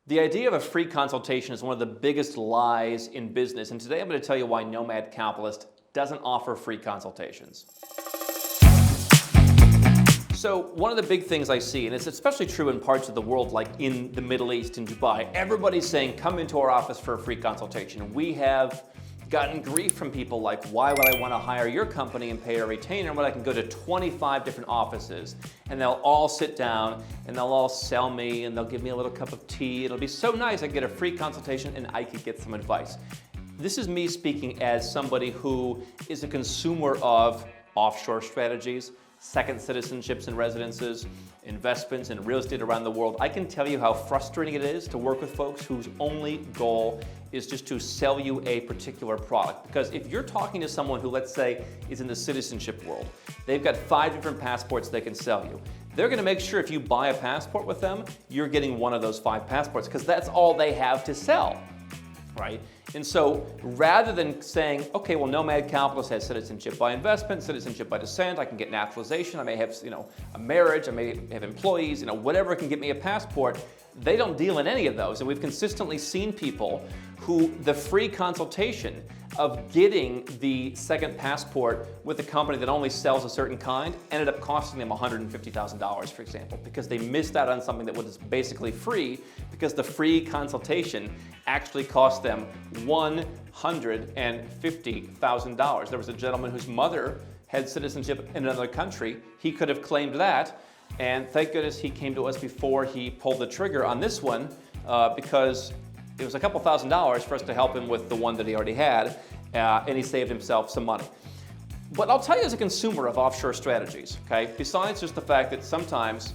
The idea of a free consultation is one of the biggest lies in business, and today I'm going to tell you why Nomad Capitalist doesn't offer free consultations. So one of the big things I see, and it's especially true in parts of the world like in the Middle East and Dubai, everybody's saying, come into our office for a free consultation. We have gotten grief from people like, why would I want to hire your company and pay a retainer when I can go to 25 different offices and they'll all sit down and they'll all sell me and they'll give me a little cup of tea. It'll be so nice. I get a free consultation and I could get some advice. This is me speaking as somebody who is a consumer of offshore strategies, second citizenships and residences, investments in real estate around the world. I can tell you how frustrating it is to work with folks whose only goal is just to sell you a particular product. Because if you're talking to someone who, let's say, is in the citizenship world, they've got 5 different passports they can sell you. They're gonna make sure if you buy a passport with them, you're getting one of those 5 passports, because that's all they have to sell, right? And so rather than saying, okay, well, Nomad Capitalist has citizenship by investment, citizenship by descent, I can get naturalization, I may have, a marriage, I may have employees, whatever can get me a passport, they don't deal in any of those. And we've consistently seen people who the free consultation of getting the second passport with a company that only sells a certain kind ended up costing them $150,000, for example, because they missed out on something that was basically free, because the free consultation actually cost them $150,000. There was a gentleman whose mother had citizenship in another country. He could have claimed that, and thank goodness he came to us before he pulled the trigger on this one, because it was a couple $1,000s for us to help him with the one that he already had, and he saved himself some money. But I'll tell you as a consumer of offshore strategies, okay, besides just the fact that sometimes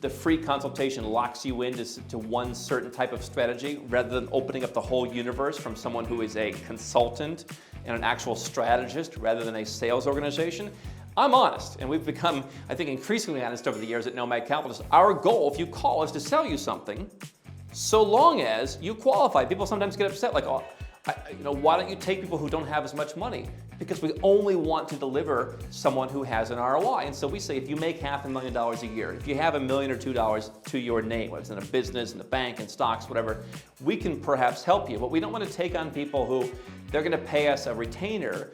the free consultation locks you into one certain type of strategy rather than opening up the whole universe from someone who is a consultant and an actual strategist rather than a sales organization, I'm honest, and we've become, I think, increasingly honest over the years at Nomad Capitalist. Our goal, if you call, is to sell you something so long as you qualify. People sometimes get upset, like, oh, why don't you take people who don't have as much money? Because we only want to deliver someone who has an ROI. And so we say, if you make $500,000 a year, if you have $1 million or $2 to your name, whether it's in a business, in the bank, in stocks, whatever, we can perhaps help you. But we don't want to take on people who they're going to pay us a retainer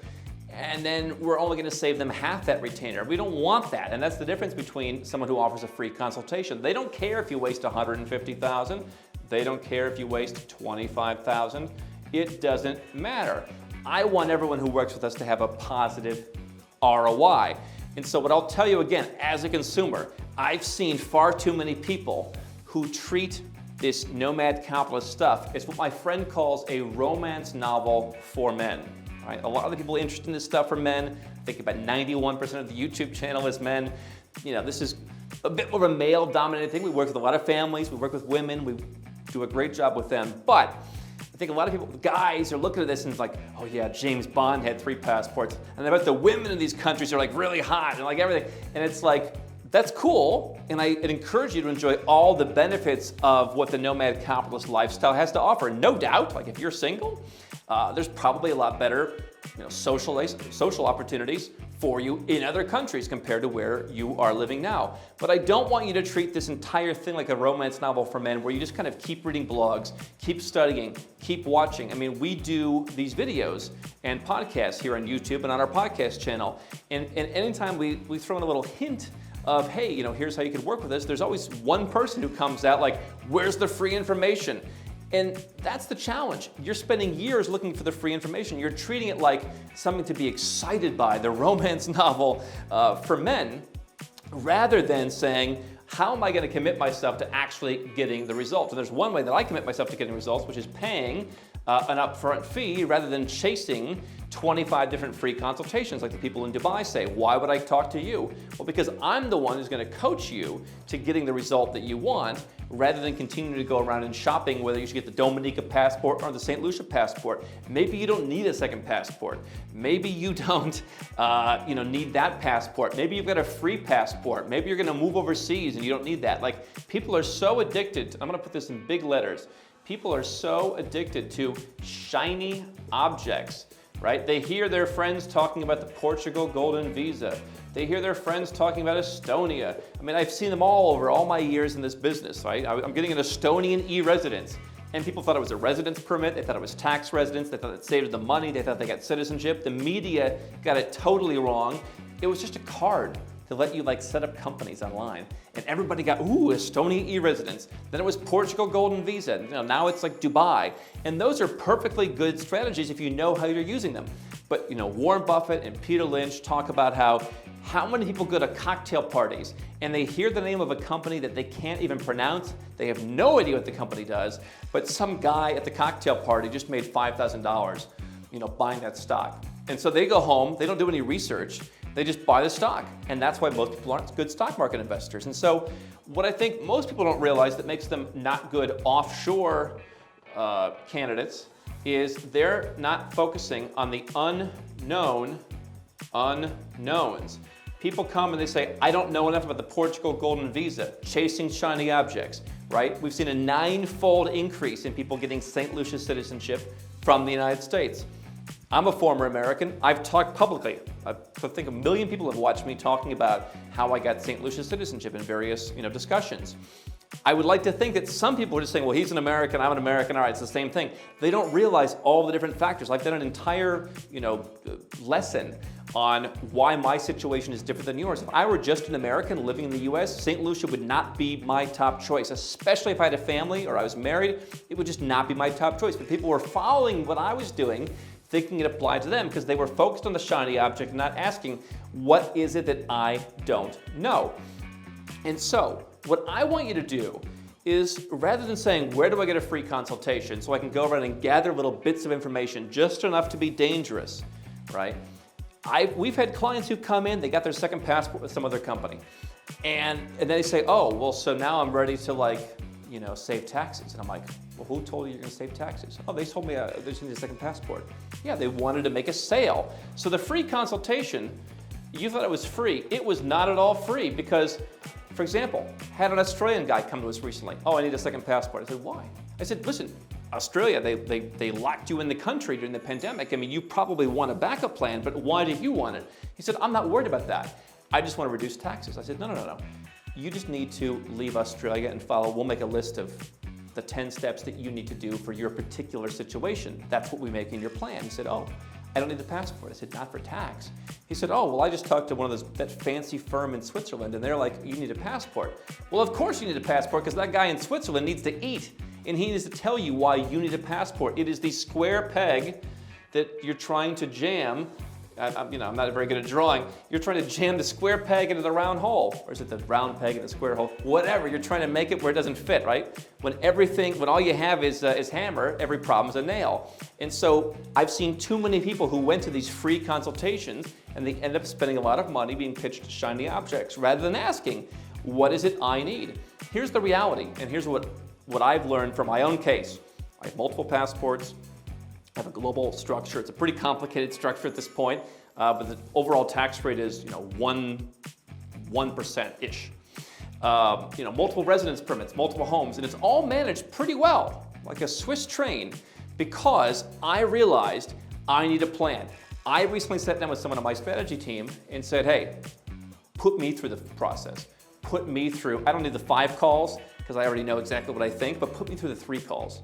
and then we're only going to save them half that retainer. We don't want that. And that's the difference between someone who offers a free consultation. They don't care if you waste $150,000. They don't care if you waste $25,000. It doesn't matter. I want everyone who works with us to have a positive ROI. And so what I'll tell you again, as a consumer, I've seen far too many people who treat this Nomad Capitalist stuff as what my friend calls a romance novel for men. Right? A lot of the people interested in this stuff are men. I think about 91% of the YouTube channel is men. This is a bit more of a male-dominated thing. We work with a lot of families. We work with women. We do a great job with them. But I think a lot of people, guys, are looking at this and it's like, oh yeah, James Bond had 3 passports. And I bet the women in these countries are like really hot and like everything. And it's like, that's cool. And I'd encourage you to enjoy all the benefits of what the Nomad Capitalist lifestyle has to offer. No doubt, like if you're single, there's probably a lot better social opportunities for you in other countries compared to where you are living now. But I don't want you to treat this entire thing like a romance novel for men where you just kind of keep reading blogs, keep studying, keep watching. I mean, we do these videos and podcasts here on YouTube and on our podcast channel. And anytime we throw in a little hint of, hey, here's how you could work with us, there's always one person who comes out like, where's the free information? And that's the challenge. You're spending years looking for the free information. You're treating it like something to be excited by, the romance novel for men, rather than saying, how am I going to commit myself to actually getting the results? And there's one way that I commit myself to getting results, which is paying an upfront fee rather than chasing 25 different free consultations like the people in Dubai say. Why would I talk to you? Well, because I'm the one who's going to coach you to getting the result that you want, rather than continuing to go around and shopping whether you should get the Dominica passport or the St. Lucia passport. Maybe you don't need a second passport. Maybe you don't need that passport. Maybe you've got a free passport. Maybe you're going to move overseas and you don't need that. Like, people are so addicted, I'm going to put this in big letters, people are so addicted to shiny objects right? They hear their friends talking about the Portugal Golden Visa. They hear their friends talking about Estonia. I mean, I've seen them all over all my years in this business, right? I'm getting an Estonian e-residence. And people thought it was a residence permit, they thought it was tax residence, they thought it saved them money, they thought they got citizenship. The media got it totally wrong. It was just a card to let you like set up companies online. And everybody got, ooh, Estonia e-residence. Then it was Portugal Golden Visa. You know, now it's like Dubai. And those are perfectly good strategies if you know how you're using them. But you know, Warren Buffett and Peter Lynch talk about how many people go to cocktail parties and they hear the name of a company that they can't even pronounce. They have no idea what the company does, but some guy at the cocktail party just made $5,000, you know, buying that stock. And so they go home, they don't do any research, they just buy the stock. And that's why most people aren't good stock market investors. And so what I think most people don't realize that makes them not good offshore candidates is they're not focusing on the unknowns. People come and they say, I don't know enough about the Portugal Golden Visa, chasing shiny objects, right? We've seen a 9-fold increase in people getting St. Lucia citizenship from the United States. I'm a former American. I've talked publicly. I think 1 million people have watched me talking about how I got St. Lucia citizenship in various, you know, discussions. I would like to think that some people are just saying, well, he's an American, I'm an American, all right, it's the same thing. They don't realize all the different factors. I've done an entire, you know, lesson on why my situation is different than yours. If I were just an American living in the US, St. Lucia would not be my top choice, especially if I had a family or I was married, it would just not be my top choice. But people were following what I was doing, thinking it applied to them because they were focused on the shiny object, not asking, what is it that I don't know? And so, what I want you to do is, rather than saying, where do I get a free consultation so I can go around and gather little bits of information, just enough to be dangerous, right? We've had clients who come in, they got their second passport with some other company. And they say, oh, well, so now I'm ready to like, you know, save taxes. And I'm like, well, who told you you're gonna save taxes? Oh, they told me they just need a second passport. Yeah, they wanted to make a sale. So the free consultation, you thought it was free. It was not at all free because, for example, had an Australian guy come to us recently. Oh, I need a second passport. I said, why? I said, listen, Australia, they locked you in the country during the pandemic. I mean, you probably want a backup plan, but why did you want it? He said, I'm not worried about that. I just want to reduce taxes. I said, no. You just need to leave Australia and follow. We'll make a list of the 10 steps that you need to do for your particular situation. That's what we make in your plan. He said, oh, I don't need the passport. I said, not for tax. He said, oh, well, I just talked to one of that fancy firm in Switzerland, and they're like, you need a passport. Well, of course you need a passport, because that guy in Switzerland needs to eat, and he needs to tell you why you need a passport. It is the square peg that you're trying to jam. I'm not very good at drawing. You're trying to jam the square peg into the round hole. Or is it the round peg in the square hole? Whatever, you're trying to make it where it doesn't fit, right? When all you have is hammer, every problem's a nail. And so I've seen too many people who went to these free consultations and they end up spending a lot of money being pitched shiny objects rather than asking, what is it I need? Here's the reality, and here's what I've learned from my own case. I have multiple passports. I have a global structure. It's a pretty complicated structure at this point, but the overall tax rate is 1%-ish. Multiple residence permits, multiple homes, and it's all managed pretty well, like a Swiss train, because I realized I need a plan. I recently sat down with someone on my strategy team and said, hey, put me through the process. Put me through, I don't need the 5 calls, because I already know exactly what I think, but put me through the 3 calls.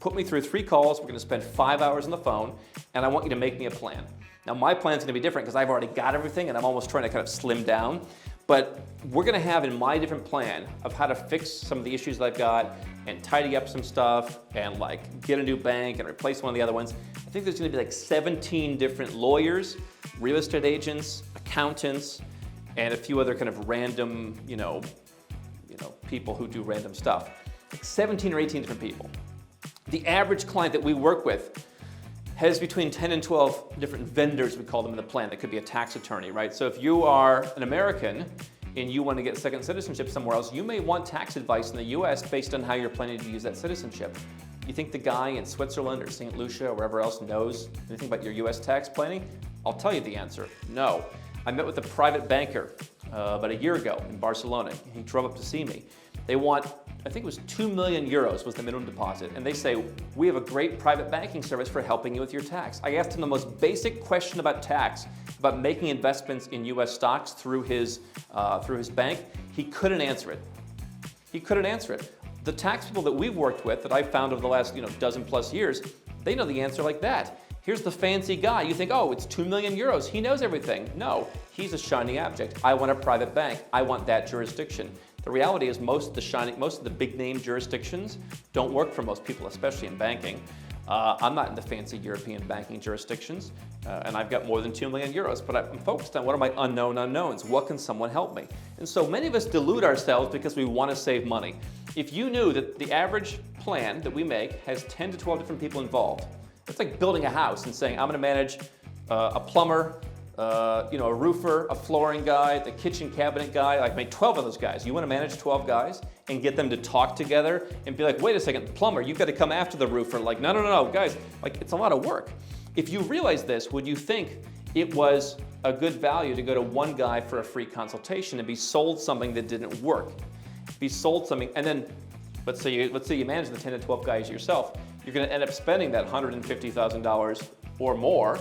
Put me through 3 calls, we're gonna spend 5 hours on the phone, and I want you to make me a plan. Now my plan's gonna be different because I've already got everything and I'm almost trying to kind of slim down, but we're gonna have in my different plan of how to fix some of the issues that I've got and tidy up some stuff and like get a new bank and replace one of the other ones. I think there's gonna be like 17 different lawyers, real estate agents, accountants, and a few other kind of random, people who do random stuff. Like 17 or 18 different people. The average client that we work with has between 10 and 12 different vendors, we call them in the plan. That could be a tax attorney, right? So if you are an American and you want to get second citizenship somewhere else, you may want tax advice in the US based on how you're planning to use that citizenship. You think the guy in Switzerland or St. Lucia or wherever else knows anything about your US tax planning? I'll tell you the answer, no. I met with a private banker about a year ago in Barcelona. He drove up to see me. They want, I think it was 2 million euros was the minimum deposit. And they say, we have a great private banking service for helping you with your tax. I asked him the most basic question about tax, about making investments in US stocks through his bank. He couldn't answer it. He couldn't answer it. The tax people that we've worked with, that I've found over the last dozen plus years, they know the answer like that. Here's the fancy guy. You think, oh, it's 2 million euros. He knows everything. No, he's a shiny object. I want a private bank. I want that jurisdiction. The reality is most of the big name jurisdictions don't work for most people, especially in banking. I'm not in the fancy European banking jurisdictions, and I've got more than 2 million euros, but I'm focused on what are my unknown unknowns? What can someone help me? And so many of us delude ourselves because we want to save money. If you knew that the average plan that we make has 10 to 12 different people involved, it's like building a house and saying, I'm going to manage a plumber, a roofer, a flooring guy, the kitchen cabinet guy. Like, make 12 of those guys. You want to manage 12 guys and get them to talk together and be like, wait a second, plumber, you've got to come after the roofer. Like, no, guys, like, it's a lot of work. If you realize this, would you think it was a good value to go to one guy for a free consultation and be sold something that didn't work? Be sold something, and then let's say you manage the 10 to 12 guys yourself. You're going to end up spending that $150,000 or more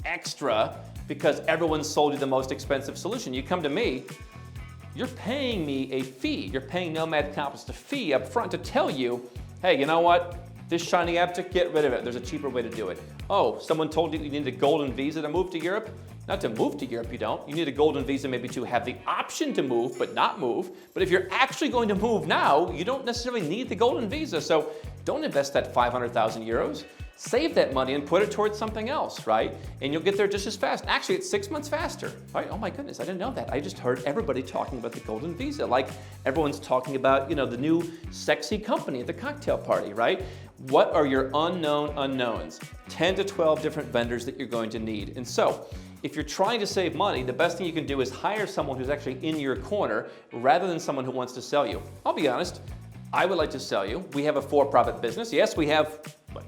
extra because everyone sold you the most expensive solution. You come to me, you're paying me a fee. You're paying Nomad Capitalist a fee up front to tell you, hey, you know what? This shiny object, get rid of it. There's a cheaper way to do it. Oh, someone told you you need a golden visa to move to Europe? Not to move to Europe, you don't. You need a golden visa maybe to have the option to move, but not move. But if you're actually going to move now, you don't necessarily need the golden visa. So don't invest that 500,000 euros. Save that money and put it towards something else, right? And you'll get there just as fast. Actually, it's 6 months faster, right? Oh my goodness, I didn't know that. I just heard everybody talking about the golden visa, like everyone's talking about, the new sexy company at the cocktail party, right? What are your unknown unknowns? 10 to 12 different vendors that you're going to need. And so, if you're trying to save money, the best thing you can do is hire someone who's actually in your corner rather than someone who wants to sell you. I'll be honest, I would like to sell you. We have a for-profit business. Yes, we have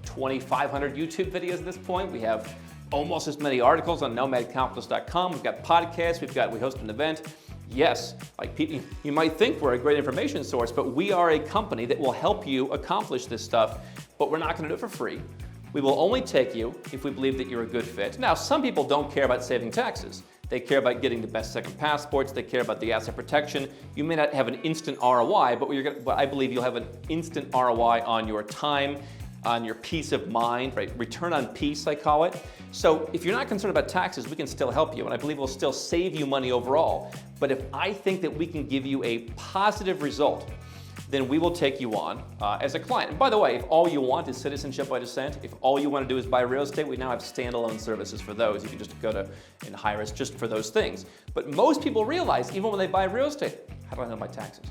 2,500 YouTube videos at this point. We have almost as many articles on nomadcapitalist.com. We've got podcasts. We host an event. Yes, like people, you might think we're a great information source, but we are a company that will help you accomplish this stuff, but we're not going to do it for free. We will only take you if we believe that you're a good fit. Now, some people don't care about saving taxes. They care about getting the best second passports. They care about the asset protection. You may not have an instant ROI, but I believe you'll have an instant ROI on your time, on your peace of mind, right? Return on peace, I call it. So if you're not concerned about taxes, we can still help you, and I believe we'll still save you money overall. But if I think that we can give you a positive result, then we will take you on as a client. And by the way, if all you want is citizenship by descent, if all you want to do is buy real estate, we now have standalone services for those. You can just go to and hire us just for those things. But most people realize, even when they buy real estate, how do I know my taxes?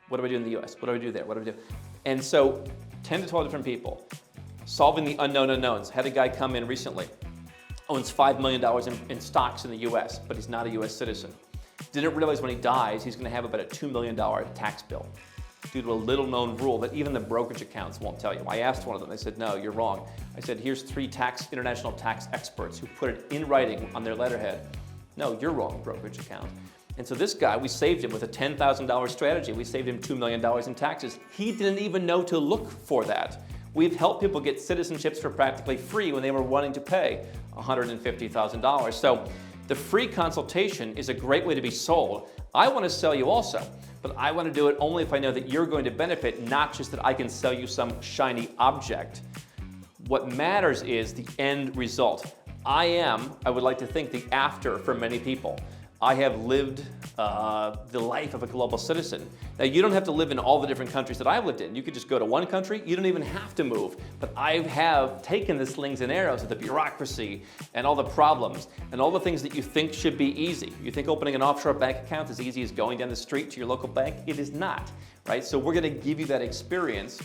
What do I do in the US? What do I do there? What do I do? And so 10 to 12 different people solving the unknown unknowns. Had a guy come in recently, owns $5 million in stocks in the US, but he's not a US citizen. Didn't realize when he dies, he's going to have about a $2 million tax bill, due to a little known rule that even the brokerage accounts won't tell you. I asked one of them, they said, no, you're wrong. I said, here's 3 international tax experts who put it in writing on their letterhead. No, you're wrong, brokerage account. And so this guy, we saved him with a $10,000 strategy. We saved him $2 million in taxes. He didn't even know to look for that. We've helped people get citizenships for practically free when they were wanting to pay $150,000. So the free consultation is a great way to be sold. I want to sell you also, but I want to do it only if I know that you're going to benefit, not just that I can sell you some shiny object. What matters is the end result. I would like to think, the after for many people. I have lived the life of a global citizen. Now, you don't have to live in all the different countries that I've lived in. You could just go to one country. You don't even have to move. But I have taken the slings and arrows of the bureaucracy and all the problems and all the things that you think should be easy. You think opening an offshore bank account is as easy as going down the street to your local bank? It is not, right? So we're going to give you that experience,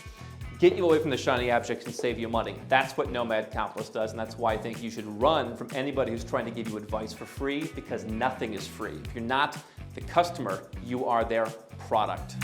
get you away from the shiny objects and save you money. That's what Nomad Capitalist does, and that's why I think you should run from anybody who's trying to give you advice for free, because nothing is free. If you're not the customer, you are their product.